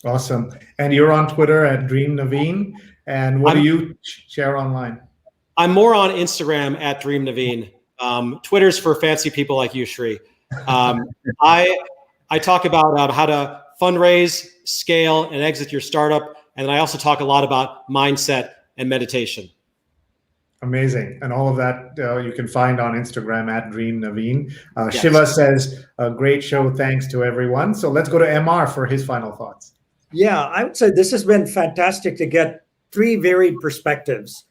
Awesome. And you're on Twitter at Dream Navin. And what do you share online? I'm more on Instagram at Dream Navin. Twitter's for fancy people like you, Sree. I talk about how to fundraise, scale, and exit your startup. And I also talk a lot about mindset and meditation. Amazing. And all of that you can find on Instagram at Dream Navin. Shiva says, a great show. Thanks to everyone. So let's go to MR for his final thoughts. Yeah, I would say this has been fantastic to get 3 varied perspectives,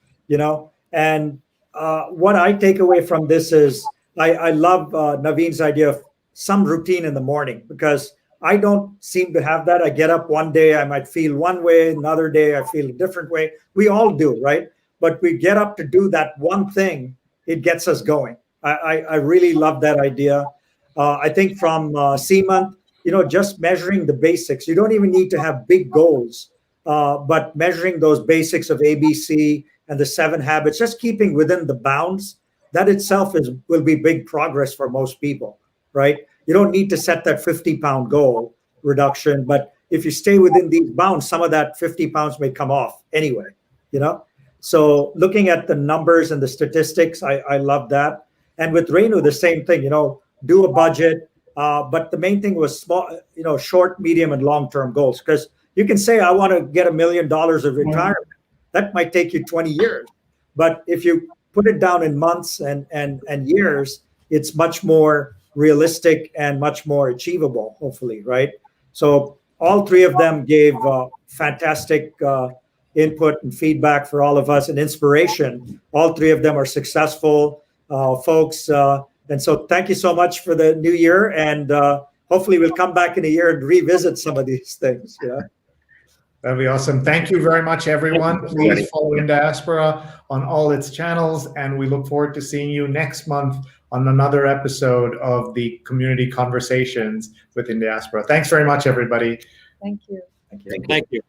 and what I take away from this is I love Navin's idea of some routine in the morning, because I don't seem to have that. I get up one day, I might feel one way, another day I feel a different way. We all do, right? But we get up to do that one thing, it gets us going. I really love that idea. I think from Seemant, just measuring the basics. You don't even need to have big goals, but measuring those basics of ABC and the 7 habits, just keeping within the bounds, that itself will be big progress for most people, right? You don't need to set that 50-pound goal reduction, but if you stay within these bounds, some of that 50 pounds may come off anyway, So looking at the numbers and the statistics, I love that. And with Renu, the same thing, do a budget. But the main thing was small, short, medium, and long-term goals. Because you can say, I want to get $1 million of retirement. That might take you 20 years. But if you put it down in months and years, it's much more realistic and much more achievable, hopefully, right? So all 3 of them gave fantastic input and feedback for all of us and inspiration. All 3 of them are successful folks. And so thank you so much for the new year. And hopefully we'll come back in a year and revisit some of these things. Yeah. That'd be awesome. Thank you very much, everyone. Please follow Indiaspora on all its channels. And we look forward to seeing you next month on another episode of the Community Conversations with Indiaspora. Thanks very much, everybody. Thank you. Thank you. Thank you.